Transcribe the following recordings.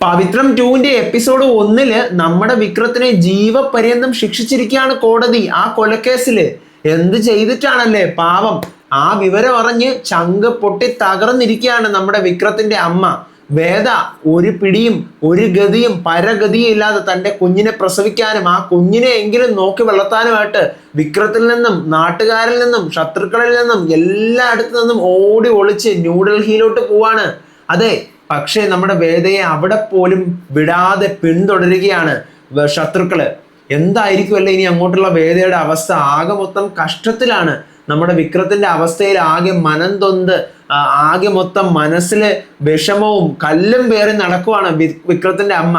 പവിത്രം 2ന്റെ episode 1 നമ്മുടെ വിക്രത്തിനെ ജീവപര്യന്തം ശിക്ഷിച്ചിരിക്കുകയാണ് കോടതി. ആ കൊലക്കേസില് എന്ത് ചെയ്തിട്ടാണല്ലേ പാവം. ആ വിവരം അറിഞ്ഞ് ചങ്ക് പൊട്ടി തകർന്നിരിക്കുകയാണ് നമ്മുടെ വിക്രത്തിന്റെ അമ്മ വേദ. ഒരു പിടിയും ഒരു ഗതിയും പരഗതിയും ഇല്ലാതെ തന്റെ കുഞ്ഞിനെ പ്രസവിക്കാനും ആ കുഞ്ഞിനെ എങ്കിലും നോക്കി വളർത്താനുമായിട്ട് വിക്രത്തിൽ നിന്നും നാട്ടുകാരിൽ നിന്നും ശത്രുക്കളിൽ നിന്നും എല്ലായിടത്തു നിന്നും ഓടി ഒളിച്ച് ന്യൂഡൽഹിയിലോട്ട് പോവാണ്. അതെ, പക്ഷേ നമ്മുടെ വേദയെ അവിടെ പോലും വിടാതെ പിന്തുടരുകയാണ് ശത്രുക്കള്. എന്തായിരിക്കുമല്ലേ ഇനി അങ്ങോട്ടുള്ള വേദയുടെ അവസ്ഥ? ആകെ മൊത്തം കഷ്ടത്തിലാണ്. നമ്മുടെ വിക്രത്തിന്റെ അവസ്ഥയിൽ ആകെ മനം തൊന്ത് ആകെ മൊത്തം മനസ്സില് വിഷമവും കല്ലും പേറി നടക്കുവാണ് വിക്രത്തിന്റെ അമ്മ.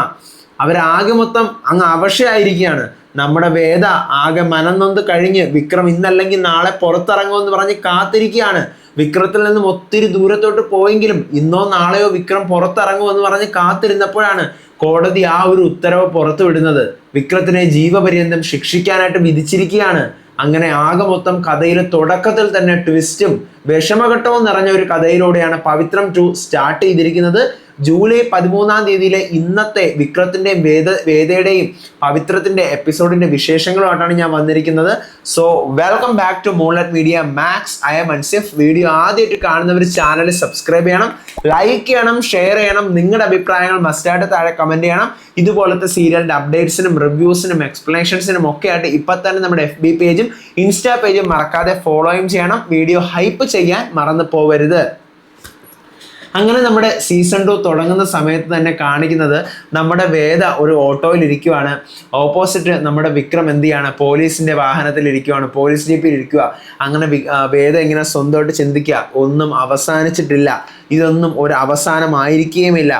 അവരാകെ മൊത്തം അങ്ങ് അവശയായിരിക്കുകയാണ്. നമ്മുടെ വേദ ആകെ മനം നൊന്ത് കഴിഞ്ഞ് വിക്രം ഇന്നല്ലെങ്കിൽ നാളെ പുറത്തിറങ്ങുമെന്ന് പറഞ്ഞ് കാത്തിരിക്കുകയാണ്. വിക്രത്തിൽ നിന്നും ഒത്തിരി ദൂരത്തോട്ട് പോയെങ്കിലും ഇന്നോ നാളെയോ വിക്രം പുറത്തിറങ്ങുമെന്ന് പറഞ്ഞ് കാത്തിരുന്നപ്പോഴാണ് കോടതി ആ ഒരു ഉത്തരവ് പുറത്തു വിടുന്നത്. വിക്രത്തിനെ ജീവപര്യന്തം ശിക്ഷിക്കാനായിട്ട് വിധിച്ചിരിക്കുകയാണ്. അങ്ങനെ ആകെ മൊത്തം കഥയിലെ തുടക്കത്തിൽ തന്നെ ട്വിസ്റ്റും വിഷമഘട്ടവും നിറഞ്ഞ ഒരു കഥയിലൂടെയാണ് പവിത്രം 2 സ്റ്റാർട്ട് ചെയ്തിരിക്കുന്നത്. ജൂലൈ 13 ഇന്നത്തെ വിക്രത്തിന്റെയും വേദയുടെയും പവിത്രത്തിന്റെ എപ്പിസോഡിന്റെ വിശേഷങ്ങളുമായിട്ടാണ് ഞാൻ വന്നിരിക്കുന്നത്. So welcome back to moonlight media max. I am Ansif. Video ആദ്യമായിട്ട് കാണുന്നവർ ചാനൽ സബ്സ്ക്രൈബ് ചെയ്യണം, ലൈക്ക് ചെയ്യണം, ഷെയർ ചെയ്യണം. നിങ്ങളുടെ അഭിപ്രായങ്ങൾ മസ്റ്റായിട്ട് താഴെ കമന്റ് ചെയ്യണം. ഇതുപോലത്തെ സീരിയലിന്റെ അപ്ഡേറ്റ്സിനും റിവ്യൂസിനും എക്സ്പ്ലനേഷൻസിനും ഒക്കെ ആയിട്ട് ഇപ്പൊ തന്നെ നമ്മുടെ FB പേജും ഇൻസ്റ്റാ പേജും മറക്കാതെ ഫോളോയും ചെയ്യണം. വീഡിയോ ഹൈപ്പ് ചെയ്യാൻ മറന്നു പോവരുത്. അങ്ങനെ നമ്മുടെ സീസൺ 2 തുടങ്ങുന്ന സമയത്ത് തന്നെ കാണിക്കുന്നത് നമ്മുടെ വേദ ഒരു ഓട്ടോയിൽ ഇരിക്കുവാണ്. ഓപ്പോസിറ്റ് നമ്മുടെ വിക്രം എന്ത് ചെയ്യാണ്, പോലീസിന്റെ വാഹനത്തിൽ ഇരിക്കുവാണ്, പോലീസ് ജീപ്പിൽ ഇരിക്കുക. അങ്ങനെ വേദ ഇങ്ങനെ സ്വന്തമായിട്ട് ചിന്തിക്കുക, ഒന്നും അവസാനിച്ചിട്ടില്ല, ഇതൊന്നും ഒരു അവസാനമായിരിക്കുകയുമില്ല.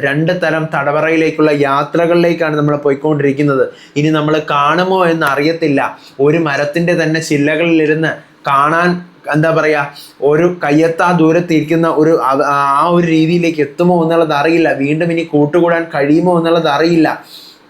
രണ്ട് തരം തടവറയിലേക്കുള്ള യാത്രകളിലേക്കാണ് നമ്മൾ പോയിക്കൊണ്ടിരിക്കുന്നത്. ഇനി നമ്മൾ കാണുമോ എന്ന് അറിയത്തില്ല. ഒരു മരത്തിന്റെ തന്നെ ചില്ലകളിലിരുന്ന് കാണാൻ എന്താ പറയാ, ഒരു കയ്യെത്താ ദൂരത്തിരിക്കുന്ന ആ ഒരു രീതിയിലേക്ക് എത്തുമോ എന്നുള്ളത് അറിയില്ല. വീണ്ടും ഇനി കൂട്ടുകൂടാൻ കഴിയുമോ എന്നുള്ളത് അറിയില്ല.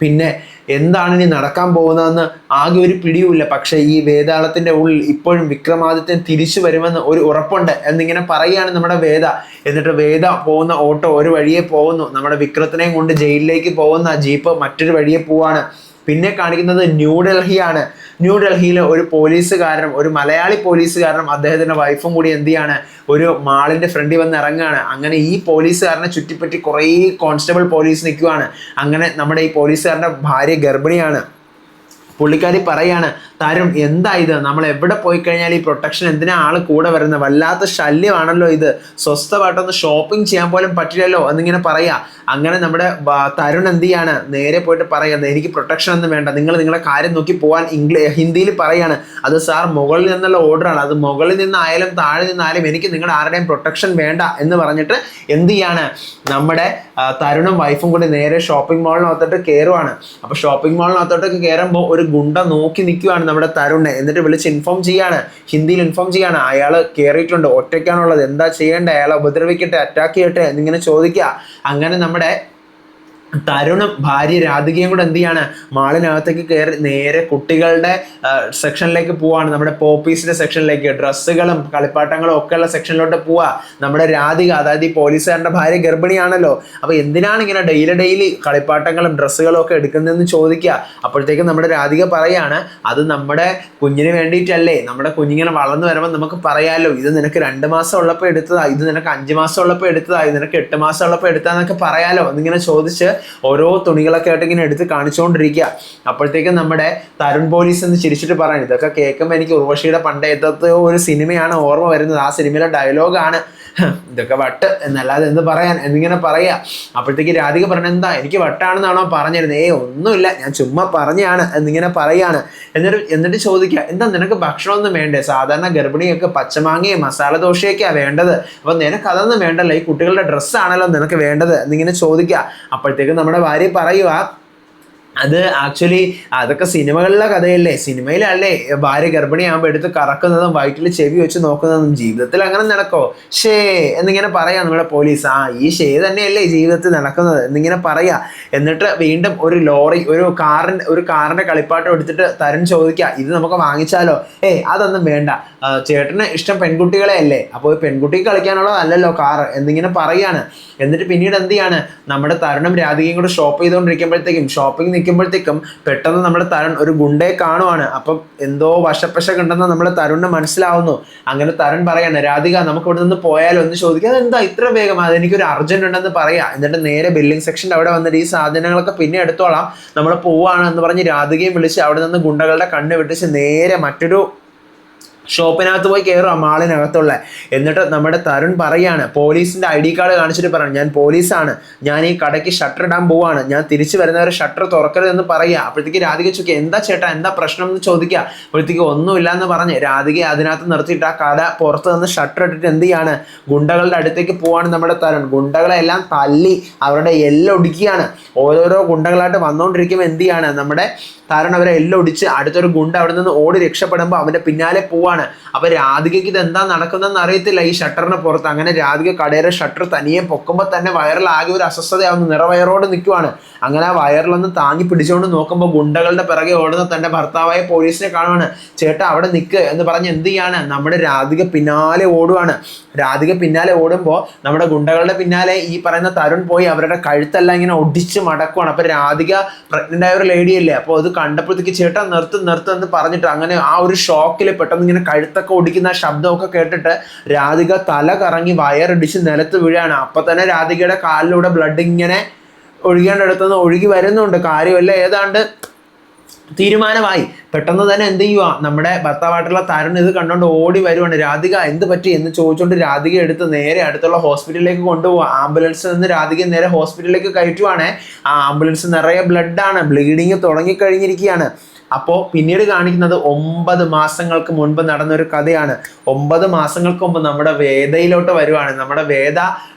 പിന്നെ എന്താണ് ഇനി നടക്കാൻ പോകുന്നതെന്ന് ആകെ ഒരു പിടിയുമില്ല. പക്ഷെ ഈ വേതാളത്തിന്റെ ഉള്ളിൽ ഇപ്പോഴും വിക്രമാദിത്യൻ തിരിച്ചു വരുമെന്ന് ഒരു ഉറപ്പുണ്ട് എന്നിങ്ങനെ പറയുകയാണ് നമ്മുടെ വേദ. എന്നിട്ട് വേദ പോകുന്ന ഓട്ടോ ഒരു വഴിയെ പോകുന്നു. നമ്മുടെ വിക്രത്തിനെയും കൊണ്ട് ജയിലിലേക്ക് പോകുന്ന ജീപ്പ് മറ്റൊരു വഴിയെ പോവാണ്. പിന്നെ കാണിക്കുന്നത് ന്യൂഡൽഹിയാണ്. ന്യൂഡൽഹിയിൽ ഒരു പോലീസുകാരനും, ഒരു മലയാളി പോലീസുകാരനും അദ്ദേഹത്തിന്റെ വൈഫും കൂടി എന്ത് ചെയ്യാണ്, ഒരു മാളിന്റെ ഫ്രണ്ടിൽ വന്ന് ഇറങ്ങുകയാണ്. അങ്ങനെ ഈ പോലീസുകാരനെ ചുറ്റിപ്പറ്റി കുറേ കോൺസ്റ്റബിൾ പോലീസ് നിൽക്കുവാണ്. അങ്ങനെ നമ്മുടെ ഈ പോലീസുകാരന്റെ ഭാര്യ ഗർഭിണിയാണ്. പുള്ളിക്കാരി പറയാണ്, തരുൺ എന്താ ഇത്, നമ്മൾ എവിടെ പോയി കഴിഞ്ഞാൽ ഈ പ്രൊട്ടക്ഷൻ എന്തിനാ ആള് കൂടെ വരുന്നത്, വല്ലാത്ത ശല്യമാണല്ലോ ഇത്, സ്വസ്ഥമായിട്ടൊന്ന് ഷോപ്പിംഗ് ചെയ്യാൻ പോലും പറ്റില്ലല്ലോ എന്നിങ്ങനെ പറയാ. അങ്ങനെ നമ്മുടെ തരുൺ എന്ത് ചെയ്യാണ്, നേരെ പോയിട്ട് പറയുന്നത്, എനിക്ക് പ്രൊട്ടക്ഷൻ ഒന്നും വേണ്ട, നിങ്ങൾ നിങ്ങളെ കാര്യം നോക്കി പോകാൻ ഹിന്ദിയിൽ പറയാണ്. അത് സാർ മുകളിൽ നിന്നുള്ള ഓർഡറാണ്, അത് മുകളിൽ നിന്നായാലും താഴെ നിന്നായാലും എനിക്ക് നിങ്ങളുടെ ആരുടെയും പ്രൊട്ടക്ഷൻ വേണ്ട എന്ന് പറഞ്ഞിട്ട് എന്ത് ചെയ്യാണ്, നമ്മുടെ തരുണും വൈഫും കൂടി നേരെ ഷോപ്പിംഗ് മാളിനകത്തോട്ട് കയറുവാണ്. അപ്പൊ ഷോപ്പിംഗ് മാളിനകത്തോട്ടൊക്കെ കയറുമ്പോൾ ഒരു ഗുണ്ട നോക്കി നിൽക്കുവാണ് നമ്മുടെ തരുണിനെ. എന്നിട്ട് വിളിച്ച് ഇൻഫോം ചെയ്യാണ്, ഹിന്ദിയിൽ ഇൻഫോം ചെയ്യാണ്, അയാൾ കയറിയിട്ടുണ്ട്, ഒറ്റയ്ക്കാണുള്ളത്, എന്താ ചെയ്യേണ്ടത്, അയാളെ ഉപദ്രവിക്കട്ടെ, അറ്റാക്ക് ചെയ്യട്ടെ എന്നിങ്ങനെ ചോദിക്കുക. അങ്ങനെ നമ്മുടെ തരുണും ഭാര്യ രാധികയും കൂടെ എന്ത് ചെയ്യാണ്, മാളിനകത്തേക്ക് കയറി നേരെ കുട്ടികളുടെ സെക്ഷനിലേക്ക് പോവാണ്. നമ്മുടെ പോപ്പീസിന്റെ സെക്ഷനിലേക്ക്, ഡ്രസ്സുകളും കളിപ്പാട്ടങ്ങളും ഒക്കെയുള്ള സെക്ഷനിലോട്ട് പോവാ. നമ്മുടെ രാധിക, അതായത് ഈ പോലീസുകാരന്റെ ഭാര്യ ഗർഭിണിയാണല്ലോ. അപ്പൊ എന്തിനാണ് ഇങ്ങനെ ഡെയിലി കളിപ്പാട്ടങ്ങളും ഡ്രസ്സുകളും ഒക്കെ എടുക്കുന്നതെന്ന് ചോദിക്കുക. അപ്പോഴത്തേക്കും നമ്മുടെ രാധിക പറയാണ്, അത് നമ്മുടെ കുഞ്ഞിന് വേണ്ടിയിട്ടല്ലേ, നമ്മുടെ കുഞ്ഞിങ്ങനെ വളർന്നു വരുമ്പോൾ നമുക്ക് പറയാമല്ലോ, ഇത് നിനക്ക് 2 മാസം ഉള്ളപ്പോൾ എടുത്തതാ, ഇത് നിനക്ക് 5 മാസം ഉള്ളപ്പോൾ എടുത്തതാ, ഇത് നിനക്ക് 8 മാസം ഉള്ളപ്പോൾ എടുത്താന്നൊക്കെ പറയാലോ എന്നിങ്ങനെ ചോദിച്ച് ഓരോ തുണികളൊക്കെ ആയിട്ട് ഇങ്ങനെ എടുത്ത് കാണിച്ചുകൊണ്ടിരിക്കുക. അപ്പോഴത്തേക്കും നമ്മുടെ തരുൺ പോലീസ് എന്ന് ചിരിച്ചിട്ട് പറയണം, ഇതൊക്കെ കേൾക്കുമ്പോൾ എനിക്ക് ഉർവശിയുടെ പണ്ടത്തെ ഒരു സിനിമയാണ് ഓർമ്മ വരുന്നത്, ആ സിനിമയിലെ ഡയലോഗാണ്, ഇതൊക്കെ വട്ട് എന്നല്ലാതെ എന്ത് പറയാൻ എന്നിങ്ങനെ പറയാ. അപ്പോഴത്തേക്ക് രാധിക പറഞ്ഞ, എന്താ എനിക്ക് വട്ടാണെന്നാണോ പറഞ്ഞിരുന്നത്, ഒന്നുമില്ല, ഞാൻ ചുമ്മാ പറഞ്ഞാണ് എന്നിങ്ങനെ പറയാണ്. എന്നിട്ട് ചോദിക്കുക, എന്താ നിനക്ക് ഭക്ഷണമൊന്നും വേണ്ടേ, സാധാരണ ഗർഭിണിയൊക്കെ പച്ചമാങ്ങയും മസാല ദോശയൊക്കെയാണ് വേണ്ടത്, അപ്പൊ നിനക്ക് അതൊന്നും വേണ്ടല്ലോ, ഈ കുട്ടികളുടെ ഡ്രസ്സാണല്ലോ നിനക്ക് വേണ്ടത് എന്നിങ്ങനെ ചോദിക്കുക. അപ്പോഴത്തേക്കും നമ്മുടെ ഭാര്യ പറയുക, അത് ആക്ച്വലി അതൊക്കെ സിനിമകളിലെ കഥയല്ലേ. സിനിമയിലല്ലേ ഭാര്യ ഗർഭിണിയാകുമ്പോൾ എടുത്ത് കറക്കുന്നതും വയറ്റിൽ ചെവി വെച്ച് നോക്കുന്നതും. ജീവിതത്തിൽ അങ്ങനെ നടക്കോ? ഷേ എന്നിങ്ങനെ പറയാ നമ്മുടെ പോലീസ്. ഈ ഷേ തന്നെയല്ലേ ജീവിതത്തിൽ നടക്കുന്നത് എന്നിങ്ങനെ പറയാ. എന്നിട്ട് വീണ്ടും ഒരു ലോറി ഒരു കാറിന്റെ കളിപ്പാട്ടം എടുത്തിട്ട് തരുൺ ചോദിക്കുക, ഇത് നമുക്ക് വാങ്ങിച്ചാലോ? അതൊന്നും വേണ്ട, ചേട്ടന് ഇഷ്ടം പെൺകുട്ടികളെ അല്ലേ, അപ്പോൾ പെൺകുട്ടിക്ക് കളിക്കാനുള്ളതല്ലല്ലോ കാറ് എന്നിങ്ങനെ പറയാണ്. എന്നിട്ട് പിന്നീട് എന്ത് ചെയ്യാണ്, നമ്മുടെ തരുണും രാധികയും കൂടെ ഷോപ്പ് ചെയ്തുകൊണ്ടിരിക്കുമ്പോഴത്തേക്കും ഷോപ്പിംഗ് നിൽക്കുമ്പോഴത്തേക്കും പെട്ടെന്ന് നമ്മുടെ തരുൺ ഒരു ഗുണ്ടയെ കാണുവാണ്. അപ്പം എന്തോ വശപ്പശ കണ്ടെന്ന് നമ്മുടെ തരുണിന് മനസ്സിലാവുന്നു. അങ്ങനെ തരുൺ പറയാണ്, രാധിക നമുക്ക് ഇവിടെ നിന്ന് പോയാലോ എന്ന് ചോദിക്കുക. അതെന്താ ഇത്ര വേഗം? അതെനിക്കൊരു അർജന്റ് ഉണ്ടെന്ന് പറയാം. എന്നിട്ട് നേരെ ബില്ലിംഗ് സെക്ഷൻ്റെ അവിടെ വന്നിട്ട് ഈ സാധനങ്ങളൊക്കെ പിന്നെ എടുത്തോളാം, നമ്മൾ പോവാണ് എന്ന് പറഞ്ഞ് രാധികയും വിളിച്ച് അവിടെ നിന്ന് ഗുണ്ടകളുടെ കണ്ണ് വെട്ടിച്ച് നേരെ മറ്റൊരു ഷോപ്പിനകത്ത് പോയി കയറുക, മാളിനകത്തുള്ള. എന്നിട്ട് നമ്മുടെ തരുൺ പറയാണ്, പോലീസിന്റെ ID കാർഡ് കാണിച്ചിട്ട് പറയണം, ഞാൻ പോലീസാണ്, ഞാൻ ഈ കടയ്ക്ക് ഷട്ടർ ഇടാൻ പോവാണ്, ഞാൻ തിരിച്ചു വരുന്നവരെ ഷട്ടർ തുറക്കരുതെന്ന് പറയുക. അപ്പോഴത്തേക്ക് രാധിക ചോദിക്കുക, എന്താ ചേട്ടാ എന്താ പ്രശ്നം എന്ന് ചോദിക്കുക. അപ്പോഴത്തേക്ക് ഒന്നുമില്ല എന്ന് പറഞ്ഞ് രാധികയെ അതിനകത്ത് നിർത്തിയിട്ട് ആ കട പുറത്ത് നിന്ന് ഷട്ടർ ഇട്ടിട്ട് എന്ത് ചെയ്യാണ്, ഗുണ്ടകളുടെ അടുത്തേക്ക് പോവാണ് നമ്മുടെ തരുൺ. ഗുണ്ടകളെ എല്ലാം തല്ലി അവരുടെ എല്ലാം ഒടിക്കുകയാണ്. ഓരോരോ ഗുണ്ടകളായിട്ട് വന്നുകൊണ്ടിരിക്കുമ്പോൾ എന്ത് ചെയ്യാണ്, നമ്മുടെ തരുൺ അവരെ എല്ലാം ഒടിച്ച് അടുത്തൊരു ഗുണ്ട അവിടെ നിന്ന് ഓടി രക്ഷപ്പെടുമ്പോൾ അവന്റെ പിന്നാലെ പോവാണ്. അപ്പൊ രാധികയ്ക്ക് ഇത് എന്താ നടക്കുന്നതെന്ന് അറിയത്തില്ല ഈ ഷട്ടറിന് പുറത്ത്. അങ്ങനെ രാധിക കടയുടെ ഷട്ടർ തനിയെ പൊക്കുമ്പോൾ തന്നെ വയറിലാകെ ഒരു അസ്വസ്ഥതയാവുന്നു, നിറവയറോട് നിൽക്കുവാണ്. അങ്ങനെ ആ വയറിലൊന്ന് താങ്ങി പിടിച്ചുകൊണ്ട് നോക്കുമ്പോൾ ഗുണ്ടകളുടെ പിറകെ ഓടുന്ന തന്റെ ഭർത്താവായ പോലീസിനെ കാണുവാണ്. ചേട്ടാ അവിടെ നിൽക്ക് എന്ന് പറഞ്ഞ് എന്ത് ചെയ്യാണ്, നമ്മുടെ രാധിക പിന്നാലെ ഓടുവാണ്. രാധിക പിന്നാലെ ഓടുമ്പോൾ നമ്മുടെ ഗുണ്ടകളുടെ പിന്നാലെ ഈ പറയുന്ന തരുൺ പോയി അവരുടെ കഴുത്തെല്ലാം ഇങ്ങനെ ഒടിച്ച് മടക്കുവാണ്. അപ്പൊ രാധിക പ്രഗ്നന്റ് ആയ ഒരു ലേഡിയല്ലേ, അപ്പോൾ അത് കണ്ടപ്പോഴത്തേക്ക് ചേട്ടാ നിർത്ത് പറഞ്ഞിട്ട് അങ്ങനെ ആ ഒരു ഷോക്കിൽ പെട്ടെന്ന് ഇങ്ങനെ കഴുത്തൊക്കെ ഒടിക്കുന്ന ശബ്ദമൊക്കെ കേട്ടിട്ട് രാധിക തല കറങ്ങി വയറിടിച്ച് നിലത്ത് വീഴാണ്. അപ്പൊ തന്നെ രാധികയുടെ കാലിലൂടെ ബ്ലഡ് ഇങ്ങനെ ഒഴുകേണ്ടടുത്തുനിന്ന് ഒഴുകി വരുന്നുണ്ട്. കാര്യമല്ല ഏതാണ്ട് തീരുമാനമായി. പെട്ടെന്ന് തന്നെ എന്ത് ചെയ്യുക, നമ്മുടെ ഭർത്താവായിട്ടുള്ള തരുൺ ഇത് കണ്ടോണ്ട് ഓടി വരുവാണ്. രാധിക എന്ത് പറ്റി എന്ന് ചോദിച്ചുകൊണ്ട് രാധിക എടുത്ത് നേരെ അടുത്തുള്ള ഹോസ്പിറ്റലിലേക്ക് കൊണ്ടുപോകുക. ആംബുലൻസിൽ നിന്ന് രാധിക നേരെ ഹോസ്പിറ്റലിലേക്ക് കയറ്റുവാണ്. ആ ആംബുലൻസ് നിറയെ ബ്ലഡാണ്, ബ്ലീഡിങ് തുടങ്ങിക്കഴിഞ്ഞിരിക്കുകയാണ്. അപ്പോൾ പിന്നീട് കാണിക്കുന്നത് 9 മാസങ്ങൾക്ക് മുൻപ് നടന്നൊരു കഥയാണ്. 9 മാസങ്ങൾക്ക് മുമ്പ് നമ്മുടെ വേദയിലോട്ട് വരുവാണ്. നമ്മുടെ വേദ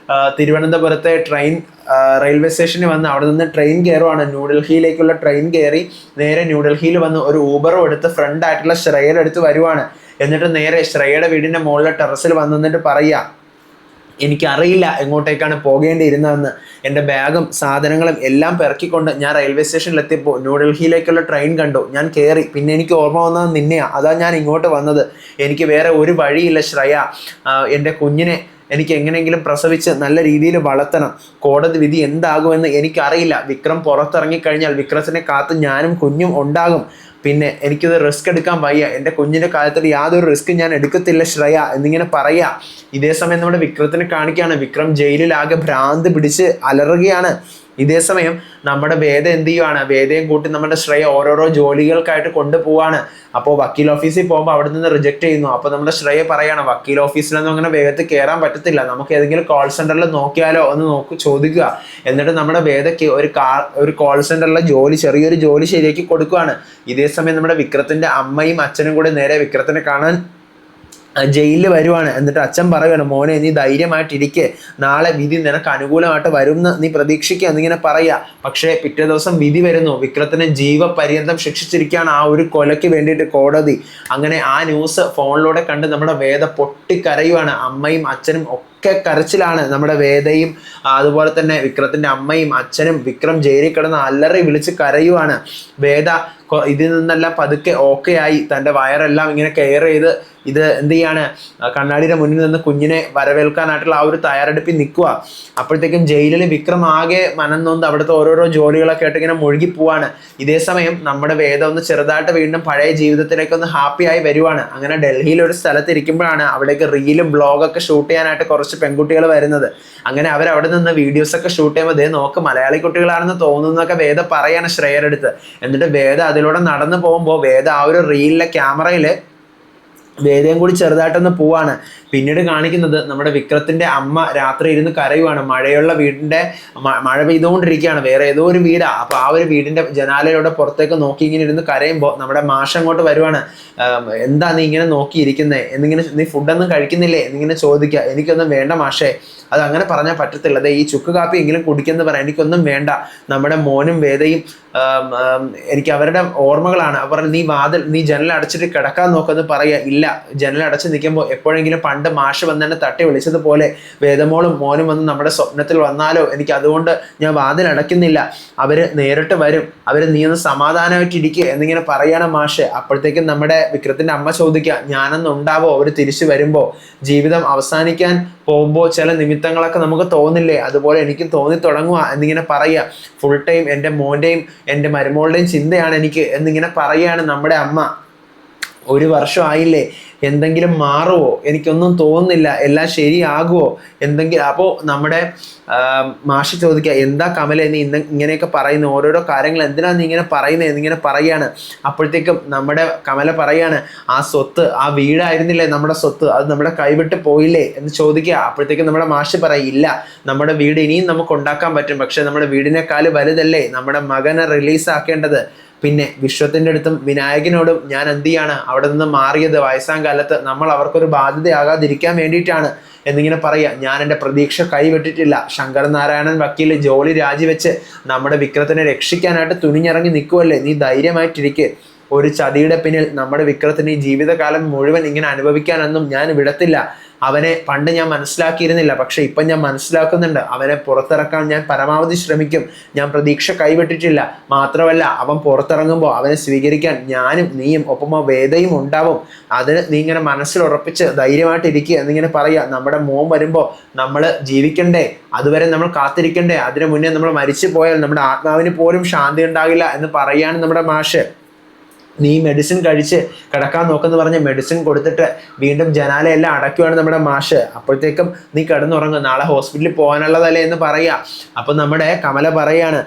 തിരുവനന്തപുരത്തെ റെയിൽവേ സ്റ്റേഷനിൽ വന്ന് അവിടെ നിന്ന് ട്രെയിൻ കയറുവാണ്. ന്യൂഡൽഹിയിലേക്കുള്ള ട്രെയിൻ കയറി നേരെ ന്യൂഡൽഹിയിൽ വന്ന് ഒരു ഊബറും എടുത്ത് ഫ്രണ്ട് ആയിട്ടുള്ള ശ്രേയയുടെ അടുത്ത് വരുവാണ്. എന്നിട്ട് നേരെ ശ്രേയയുടെ വീടിന്റെ മുകളിലെ ടെറസിൽ വന്നിട്ട് പറയുക, എനിക്കറിയില്ല എങ്ങോട്ടേക്കാണ് പോകേണ്ടിയിരുന്നതെന്ന്. എൻ്റെ ബാഗും സാധനങ്ങളും എല്ലാം പെറുക്കിക്കൊണ്ട് ഞാൻ റെയിൽവേ സ്റ്റേഷനിലെത്തിയപ്പോൾ ന്യൂഡൽഹിയിലേക്കുള്ള ട്രെയിൻ കണ്ടു, ഞാൻ കയറി. പിന്നെ എനിക്ക് ഓർമ്മ വന്നത് നിന്നെയാണ്, അതാ ഞാൻ ഇങ്ങോട്ട് വന്നത്. എനിക്ക് വേറെ ഒരു വഴിയില്ല ശ്രേയ, എൻ്റെ കുഞ്ഞിനെ എനിക്ക് എങ്ങനെയെങ്കിലും പ്രസവിച്ച് നല്ല രീതിയിൽ വളർത്തണം. കോടതി വിധി എന്താകുമെന്ന് എനിക്കറിയില്ല. വിക്രം പുറത്തിറങ്ങിക്കഴിഞ്ഞാൽ വിക്രത്തിനെ കാത്ത് ഞാനും കുഞ്ഞും ഉണ്ടാകും. പിന്നെ എനിക്കിത് റിസ്ക് എടുക്കാൻ വയ്യ, എൻ്റെ കുഞ്ഞിൻ്റെ കാര്യത്തിൽ യാതൊരു റിസ്ക് ഞാൻ എടുക്കത്തില്ല ശ്രേയ എന്നിങ്ങനെ പറയുക. ഇതേ സമയം നമ്മുടെ വിക്രത്തിനെ കാണിക്കുകയാണ്. വിക്രം ജയിലിലാകെ ഭ്രാന്ത് പിടിച്ച് അലറുകയാണ്. ഇതേ സമയം നമ്മുടെ വേദ എന്ത് ചെയ്യുവാണ്, വേദയും കൂട്ടി നമ്മുടെ ശ്രേയ ഓരോരോ ജോലികൾക്കായിട്ട് കൊണ്ടുപോവാണ്. അപ്പോൾ വക്കീൽ ഓഫീസിൽ പോകുമ്പോൾ അവിടെ നിന്ന് റിജക്ട് ചെയ്യുന്നു. അപ്പോൾ നമ്മുടെ ശ്രേയ പറയാണ്, വക്കീൽ ഓഫീസിലൊന്നും അങ്ങനെ വേഗത്തിൽ കയറാൻ പറ്റത്തില്ല, നമുക്ക് ഏതെങ്കിലും കോൾ സെന്ററിൽ നോക്കിയാലോ എന്ന് ചോദിക്കുക. എന്നിട്ട് നമ്മുടെ വേദയ്ക്ക് ഒരു കോൾ സെന്ററിലെ ചെറിയൊരു ജോലി ശരിയാക്കി കൊടുക്കുകയാണ്. ഇതേ സമയം നമ്മുടെ വിക്രത്തിന്റെ അമ്മയും അച്ഛനും കൂടെ നേരെ വിക്രത്തിനെ കാണാൻ ജയിലിൽ വരുവാണ്. എന്നിട്ട് അച്ഛൻ പറയുകയാണ്, മോനെ നീ ധൈര്യമായിട്ടിരിക്കെ, നാളെ വിധി നിനക്ക് അനുകൂലമായിട്ട് വരും എന്ന് നീ പ്രതീക്ഷിക്കുക എന്നിങ്ങനെ പറയുക. പക്ഷേ പിറ്റേ ദിവസം വിധി വരുന്നു. വിക്രത്തിനെ ജീവപര്യന്തം ശിക്ഷിച്ചിരിക്കുകയാണ് ആ ഒരു കൊലയ്ക്ക് വേണ്ടിയിട്ട് കോടതി. അങ്ങനെ ആ ന്യൂസ് ഫോണിലൂടെ കണ്ട് നമ്മുടെ വേദ പൊട്ടിക്കരയുവാണ്. അമ്മയും അച്ഛനും ഒക്കെ കരച്ചിലാണ്. നമ്മുടെ വേദയും അതുപോലെ തന്നെ വിക്രത്തിന്റെ അമ്മയും അച്ഛനും വിക്രം ജയിലിൽ കിടന്ന് അലറി വിളിച്ച് കരയുവാണ്. വേദ ഇതിൽ നിന്നെല്ലാം പതുക്കെ ഓക്കെ ആയി തൻ്റെ വയറെല്ലാം ഇങ്ങനെ കെയർ ചെയ്ത് ഇത് എന്ത് ചെയ്യാണ്, കണ്ണാടിയുടെ മുന്നിൽ നിന്ന് കുഞ്ഞിനെ വരവേൽക്കാനായിട്ടുള്ള ആ ഒരു തയ്യാറെടുപ്പിൽ നിൽക്കുക. അപ്പോഴത്തേക്കും ജയിലിൽ വിക്രം ആകെ മനംനൊന്ത് അവിടുത്തെ ഓരോരോ ജോലികളൊക്കെ ആയിട്ട് ഇങ്ങനെ മുഴുകി പോവാണ്. ഇതേ സമയം നമ്മുടെ വേദ ഒന്ന് ചെറുതായിട്ട് വീണ്ടും പഴയ ജീവിതത്തിലേക്ക് ഒന്ന് ഹാപ്പിയായി വരുവാണ്. അങ്ങനെ ഡൽഹിയിൽ ഒരു സ്ഥലത്ത് ഇരിക്കുമ്പോഴാണ് അവിടേക്ക് റീലും ബ്ലോഗൊക്കെ ഷൂട്ട് ചെയ്യാനായിട്ട് കുറച്ച് പെൺകുട്ടികൾ വരുന്നത്. അങ്ങനെ അവരവിടെ നിന്ന് വീഡിയോസൊക്കെ ഷൂട്ട് ചെയ്യുമ്പോൾ ദേ നോക്ക് മലയാളി കുട്ടികളാണെന്ന് തോന്നുന്നൊക്കെ വേദ പറയാണ് ശ്രേയയുടെ അടുത്ത്. എന്നിട്ട് വേദ അതിലൂടെ നടന്നു പോകുമ്പോൾ വേദ ആ ഒരു റീലിലെ ക്യാമറയിൽ വേദയും കൂടി ചെറുതായിട്ടൊന്ന് പോവാണ്. പിന്നീട് കാണിക്കുന്നത് നമ്മുടെ വിക്രത്തിന്റെ അമ്മ രാത്രി ഇരുന്ന് കരയുവാണ്. മഴയുള്ള വീടിന്റെ മഴ പെയ്തുകൊണ്ടിരിക്കുകയാണ്, വേറെ ഏതോ ഒരു വീടാ. അപ്പൊ ആ ഒരു വീടിന്റെ ജനാലയിലൂടെ പുറത്തേക്ക് നോക്കി ഇങ്ങനെ ഇരുന്ന് കരയുമ്പോൾ നമ്മുടെ മാഷ് അങ്ങോട്ട് വരുവാണ്. എന്താ നീ ഇങ്ങനെ നോക്കിയിരിക്കുന്നേ, എന്നിങ്ങനെ നീ ഫുഡൊന്നും കഴിക്കുന്നില്ലേ എന്നിങ്ങനെ ചോദിക്കുക. എനിക്കൊന്നും വേണ്ട മാഷേ, അത് അങ്ങനെ പറഞ്ഞാൽ പറ്റത്തില്ല, അതെ ഈ ചുക്ക് കാപ്പി എങ്കിലും കുടിക്കെന്ന് പറയാം, എനിക്കൊന്നും വേണ്ട. നമ്മുടെ മോനും വേദയും എനിക്ക് അവരുടെ ഓർമ്മകളാണ്. അവർ നീ ജനൽ അടച്ചിട്ട് കിടക്കാൻ നോക്കെന്ന് പറയുക. ഇല്ല, ജനൽ അടച്ച് നിൽക്കുമ്പോൾ എപ്പോഴെങ്കിലും പണ്ട് മാഷ് വന്നെന്നെ തട്ടി വിളിച്ചതുപോലെ വേദമോളും മോനും വന്ന് നമ്മുടെ സ്വപ്നത്തിൽ വന്നാലോ, എനിക്ക് അതുകൊണ്ട് ഞാൻ വാതിൽ അടയ്ക്കുന്നില്ല, അവര് നേരിട്ട് വരും, നീ ഒന്ന് സമാധാനമായിട്ടിരിക്കുക എന്നിങ്ങനെ പറയണം മാഷ്. അപ്പോഴത്തേക്കും നമ്മുടെ വിക്രത്തിന്റെ അമ്മ ചോദിക്കുക, ഞാനൊന്നും ഉണ്ടാവോ അവർ തിരിച്ചു വരുമ്പോ? ജീവിതം അവസാനിക്കാൻ പോകുമ്പോൾ ചില നിമിത്തങ്ങളൊക്കെ നമുക്ക് തോന്നില്ലേ, അതുപോലെ എനിക്കും തോന്നി തുടങ്ങുക എന്നിങ്ങനെ പറയുക. ഫുൾ ടൈം എൻ്റെ മോൻ്റെയും എൻ്റെ മരുമോളുടെയും ചിന്തയാണ് എനിക്ക് എന്നിങ്ങനെ പറയുകയാണ് നമ്മുടെ അമ്മ. ഒരു വർഷം ആയില്ലേ, എന്തെങ്കിലും മാറുമോ, എനിക്കൊന്നും തോന്നുന്നില്ല, എല്ലാം ശരിയാകുമോ എന്തെങ്കിലും. അപ്പോൾ നമ്മുടെ മാഷ് ചോദിക്കുക, എന്താ കമല നീ ഇങ്ങനെയൊക്കെ പറയുന്നു, ഓരോരോ കാര്യങ്ങൾ എന്തിനാണ് നീ ഇങ്ങനെ പറയുന്നത് എന്നിങ്ങനെ പറയാണ്. അപ്പോഴത്തേക്കും നമ്മുടെ കമല പറയാണ്, ആ സ്വത്ത്, ആ വീടായിരുന്നില്ലേ നമ്മുടെ സ്വത്ത്, അത് നമ്മുടെ കൈവിട്ട് പോയില്ലേ എന്ന് ചോദിക്കുക. അപ്പോഴത്തേക്കും നമ്മുടെ മാഷ് പറയും, ഇല്ല, നമ്മുടെ വീട് ഇനിയും നമുക്ക് ഉണ്ടാക്കാൻ പറ്റും, പക്ഷെ നമ്മുടെ വീടിനേക്കാൾ വലുതല്ലേ നമ്മുടെ മകനെ റിലീസാക്കേണ്ടത്. പിന്നെ വിശ്വത്തിൻ്റെ അടുത്തും വിനായകനോടും ഞാൻ എന്ത് ചെയ്യാണ് അവിടെ നിന്ന് മാറിയത്, വയസ്സാം കാലത്ത് നമ്മൾ അവർക്കൊരു ബാധ്യതയാകാതിരിക്കാൻ വേണ്ടിയിട്ടാണ് എന്നിങ്ങനെ പറയുക. ഞാൻ എൻ്റെ പ്രതീക്ഷ കൈവിട്ടിട്ടില്ല. ശങ്കർ നാരായണൻ വക്കീൽ ജോലി രാജിവെച്ച് നമ്മുടെ വിക്രത്തിനെ രക്ഷിക്കാനായിട്ട് തുനിഞ്ഞിറങ്ങി നിൽക്കുമല്ലേ, നീ ധൈര്യമായിട്ടിരിക്കെ. ഒരു ചതിയുടെ പിന്നിൽ നമ്മുടെ വിക്രത്തിന് ഈ ജീവിതകാലം മുഴുവൻ ഇങ്ങനെ അനുഭവിക്കാനൊന്നും ഞാൻ വിടത്തില്ല. അവനെ പണ്ട് ഞാൻ മനസ്സിലാക്കിയിരുന്നില്ല, പക്ഷെ ഇപ്പം ഞാൻ മനസ്സിലാക്കുന്നുണ്ട്. അവനെ പുറത്തിറക്കാൻ ഞാൻ പരമാവധി ശ്രമിക്കും. ഞാൻ പ്രതീക്ഷ കൈവിട്ടിട്ടില്ല. മാത്രമല്ല, അവൻ പുറത്തിറങ്ങുമ്പോൾ അവനെ സ്വീകരിക്കാൻ ഞാനും നീയും ഒപ്പം വേദയും ഉണ്ടാവും. അതിന് നീ ഇങ്ങനെ മനസ്സിൽ ഉറപ്പിച്ച് ധൈര്യമായിട്ടിരിക്കുക എന്നിങ്ങനെ പറയുക. നമ്മുടെ മോൻ വരുമ്പോൾ നമ്മൾ ജീവിക്കണ്ടേ, അതുവരെ നമ്മൾ കാത്തിരിക്കണ്ടേ, അതിനു മുന്നേ നമ്മൾ മരിച്ചു പോയാൽ നമ്മുടെ ആത്മാവിന് പോലും ശാന്തി ഉണ്ടാകില്ല എന്ന് പറയാണ് നമ്മുടെ മാഷ്. നീ മെഡിസിൻ കഴിച്ച് കിടക്കാൻ നോക്കെന്ന് പറഞ്ഞ് മെഡിസിൻ കൊടുത്തിട്ട് വീണ്ടും ജനാലയെല്ലാം അടയ്ക്കുവാണ് നമ്മുടെ മാഷ്. അപ്പോഴത്തേക്കും നീ കിടന്നുറങ്ങും, നാളെ ഹോസ്പിറ്റലിൽ പോകാനുള്ളതല്ലേ എന്ന് പറയുക. അപ്പം നമ്മുടെ കമല പറയാണ്,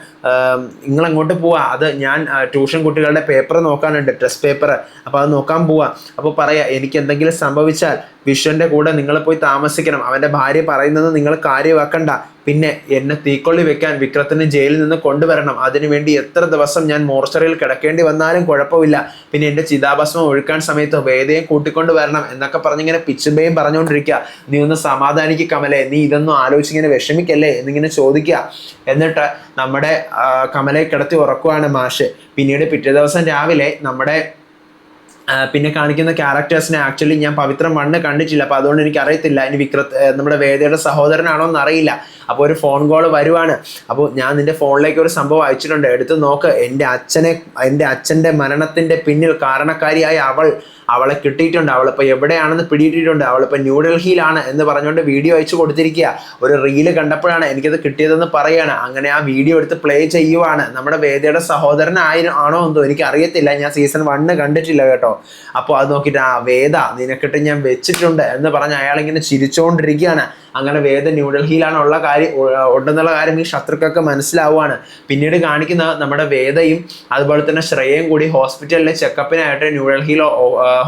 നിങ്ങൾ അങ്ങോട്ട് പോവാ, അത് ഞാൻ ട്യൂഷൻ കുട്ടികളുടെ പേപ്പർ നോക്കാനുണ്ട്, ടെസ്റ്റ് പേപ്പർ, അപ്പോൾ അത് നോക്കാൻ പോവാ. അപ്പോൾ പറയാ, എനിക്ക് എന്തെങ്കിലും സംഭവിച്ചാൽ വിശ്വന്റെ കൂടെ നിങ്ങൾ പോയി താമസിക്കണം. അവൻ്റെ ഭാര്യ പറയുന്നത് നിങ്ങൾ കാര്യമാക്കണ്ട. പിന്നെ എന്നെ തീക്കൊള്ളി വെക്കാൻ വിക്രത്തിന് ജയിലിൽ നിന്ന് കൊണ്ടുവരണം. അതിനുവേണ്ടി എത്ര ദിവസം ഞാൻ മോർച്ചറിയിൽ കിടക്കേണ്ടി വന്നാലും കുഴപ്പമില്ല. പിന്നെ എൻ്റെ ചിതാഭസ്മം ഒഴുക്കാൻ സമയത്ത് വേദയും കൂട്ടിക്കൊണ്ട് വരണം എന്നൊക്കെ പറഞ്ഞിങ്ങനെ പിച്ചുമ്പയും പറഞ്ഞുകൊണ്ടിരിക്കുക. നീ ഒന്ന് സമാധാനിക്ക് കമലെ, നീ ഇതൊന്നും ആലോചിച്ചിങ്ങനെ വിഷമിക്കല്ലേ എന്നിങ്ങനെ ചോദിക്കുക. എന്നിട്ട് നമ്മുടെ കമലയെ കിടത്തി ഉറക്കുവാണ് മാഷ്. പിന്നീട് പിറ്റേ ദിവസം രാവിലെ നമ്മുടെ പിന്നെ കാണിക്കുന്ന ക്യാരക്ടേഴ്സിനെ ആക്ച്വലി ഞാൻ പവിത്രം 1 കണ്ടിട്ടില്ല, അപ്പോൾ അതുകൊണ്ട് എനിക്ക് അറിയത്തില്ല ഇനി നമ്മുടെ വേദയുടെ സഹോദരനാണോ എന്ന് അറിയില്ല. അപ്പോൾ ഒരു ഫോൺ കോൾ വരുവാണ്. അപ്പോൾ ഞാൻ നിന്റെ ഫോണിലേക്ക് ഒരു സംഭവം അയച്ചിട്ടുണ്ട്, എടുത്ത് നോക്ക്. എൻ്റെ അച്ഛൻ്റെ മരണത്തിൻ്റെ പിന്നിൽ കാരണക്കാരിയായ അവളെ കിട്ടിയിട്ടുണ്ട്, അവളിപ്പോൾ എവിടെയാണെന്ന് പിടിയിട്ടിട്ടുണ്ട്, അവളിപ്പോൾ ന്യൂഡൽഹിയിലാണ് എന്ന് പറഞ്ഞുകൊണ്ട് വീഡിയോ അയച്ചു കൊടുത്തിരിക്കുക. ഒരു റീല് കണ്ടപ്പോഴാണ് എനിക്കത് കിട്ടിയതെന്ന് പറയുകയാണ്. അങ്ങനെ ആ വീഡിയോ എടുത്ത് പ്ലേ ചെയ്യുവാണ്. നമ്മുടെ വേദയുടെ സഹോദരനാണോ എന്തോ എനിക്ക് അറിയത്തില്ല, ഞാൻ സീസൺ 1 കണ്ടിട്ടില്ല കേട്ടോ. അപ്പോൾ അത് നോക്കിയിട്ട്, ആ വേദ നിനക്കിട്ട് ഞാൻ വെച്ചിട്ടുണ്ട് എന്ന് പറഞ്ഞ് അയാളിങ്ങനെ ചിരിച്ചുകൊണ്ടിരിക്കുകയാണ്. അങ്ങനെ വേദ ന്യൂഡൽഹിയിലാണ് ഉണ്ടെന്നുള്ള കാര്യം ഈ ശത്രുക്കൾക്ക് മനസ്സിലാവുകയാണ്. പിന്നീട് കാണിക്കുന്ന നമ്മുടെ വേദയും അതുപോലെ തന്നെ ശ്രേയയും കൂടി ഹോസ്പിറ്റലിലെ ചെക്കപ്പിനായിട്ട് ന്യൂഡൽഹിയിലോ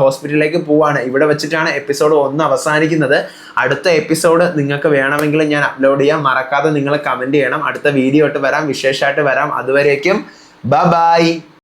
ഹോസ്പിറ്റലിലേക്ക് പോവാണ്. ഇവിടെ വെച്ചിട്ടാണ് എപ്പിസോഡ് 1 അവസാനിക്കുന്നത്. അടുത്ത എപ്പിസോഡ് നിങ്ങൾക്ക് വേണമെങ്കിൽ ഞാൻ അപ്ലോഡ് ചെയ്യാം, മറക്കാതെ നിങ്ങൾ കമൻറ്റ് ചെയ്യണം. അടുത്ത വീഡിയോ ആയിട്ട് വരാം, വിശേഷമായിട്ട് വരാം. അതുവരേക്കും ബൈ.